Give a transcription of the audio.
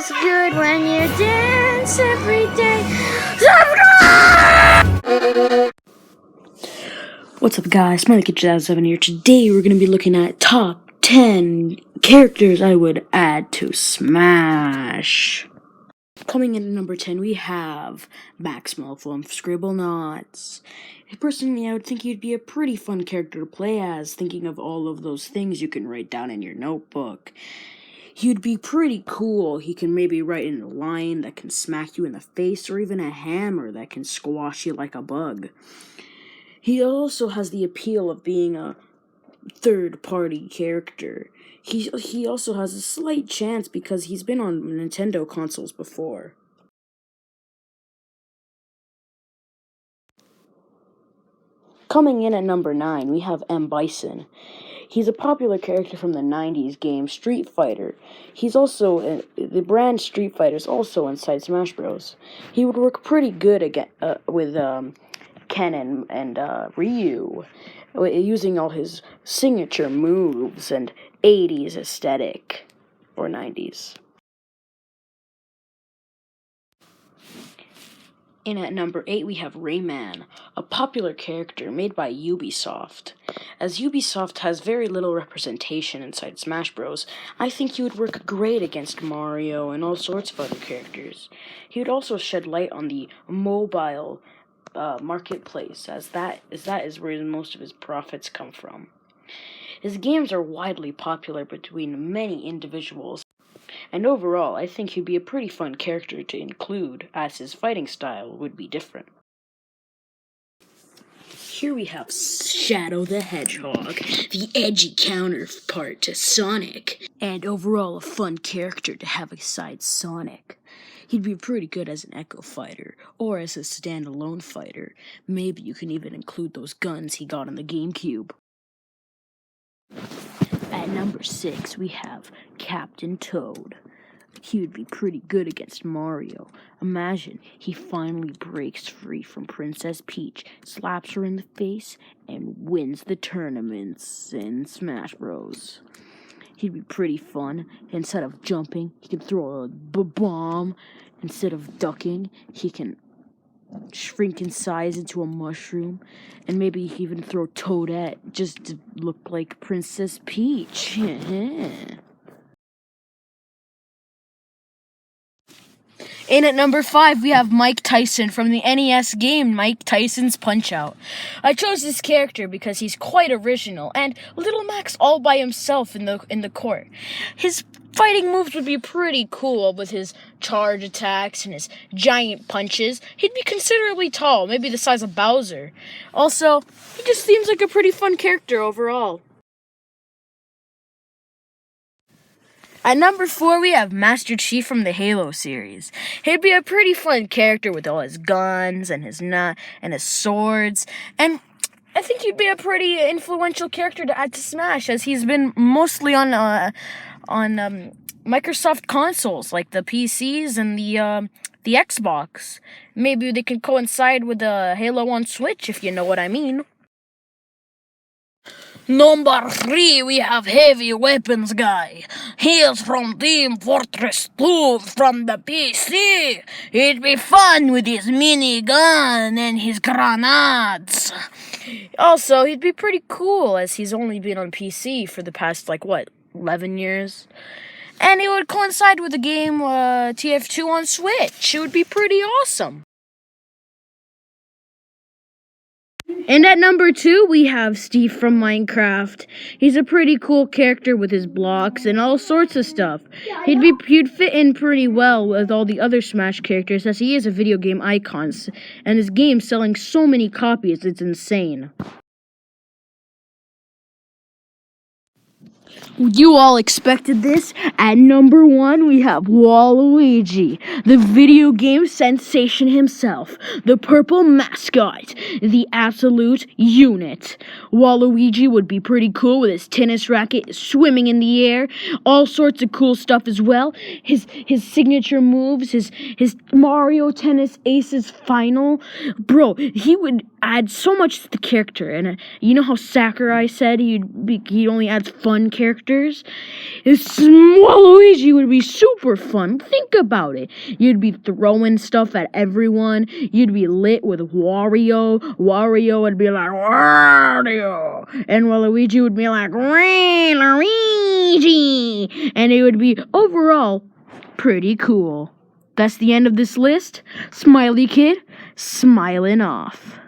feels good when you dance every day. What's up, guys? SmileyKid2007 here. Today we're going to be looking at top 10 characters I would add to Smash. Coming in at number 10, we have Maxwell from Scribblenauts. Personally, I would think he'd be a pretty fun character to play as, thinking of all of those things you can write down in your notebook. He'd be pretty cool. He can maybe write in a line that can smack you in the face, or even a hammer that can squash you like a bug. He also has the appeal of being a third-party character. He also has a slight chance because he's been on Nintendo consoles before. Coming in at number 9, we have M. Bison. He's a popular character from the 90s game Street Fighter. He's also, the brand Street Fighter is also inside Smash Bros. He would work pretty good with Ken and Ryu, using all his signature moves and 80s aesthetic, or 90s. In at number 8, we have Rayman, a popular character made by Ubisoft. As Ubisoft has very little representation inside Smash Bros., I think he would work great against Mario and all sorts of other characters. He would also shed light on the mobile marketplace, as that is where most of his profits come from. His games are widely popular between many individuals, and overall, I think he'd be a pretty fun character to include, as his fighting style would be different. Here we have Shadow the Hedgehog, the edgy counterpart to Sonic, and overall a fun character to have beside Sonic. He'd be pretty good as an Echo Fighter, or as a standalone fighter. Maybe you can even include those guns he got on the GameCube. At number 6, we have Captain Toad. He would be pretty good against Mario. Imagine he finally breaks free from Princess Peach, slaps her in the face, and wins the tournaments in Smash Bros. He'd be pretty fun. Instead of jumping, he can throw a bomb. Instead of ducking, he can shrink in size into a mushroom, and maybe even throw Toadette just to look like Princess Peach. In at number 5, we have Mike Tyson from the NES game Mike Tyson's Punch-Out. I chose this character because he's quite original, and Little Mac's all by himself in the court. His fighting moves would be pretty cool with his charge attacks and his giant punches. He'd be considerably tall, maybe the size of Bowser. Also, he just seems like a pretty fun character overall. At number 4, we have Master Chief from the Halo series. He'd be a pretty fun character with all his guns and his swords, and I think he'd be a pretty influential character to add to Smash, as he's been mostly on Microsoft consoles like the PCs and the Xbox. Maybe they could coincide with the Halo on Switch, if you know what I mean. Number 3, we have Heavy Weapons Guy. He is from Team Fortress 2 from the PC. He'd be fun with his minigun and his grenades. Also, he'd be pretty cool, as he's only been on PC for the past, 11 years. And it would coincide with the game TF2 on Switch. It would be pretty awesome. And at number 2, we have Steve from Minecraft. He's a pretty cool character with his blocks and all sorts of stuff. He'd fit in pretty well with all the other Smash characters, as he is a video game icon, and his game's selling so many copies, it's insane. You all expected this. At number 1, we have Waluigi, the video game sensation himself, the purple mascot, the absolute unit. Waluigi would be pretty cool with his tennis racket, swimming in the air, all sorts of cool stuff as well. His signature moves, his Mario Tennis Aces final. Bro, he would add so much to the character. And you know how Sakurai said he only adds fun characters? Waluigi would be super fun. Think about it. You'd be throwing stuff at everyone. You'd be lit with Wario. Wario would be like, Wario. And Waluigi would be like, Luigi. And it would be overall pretty cool. That's the end of this list. Smiley Kid, smiling off.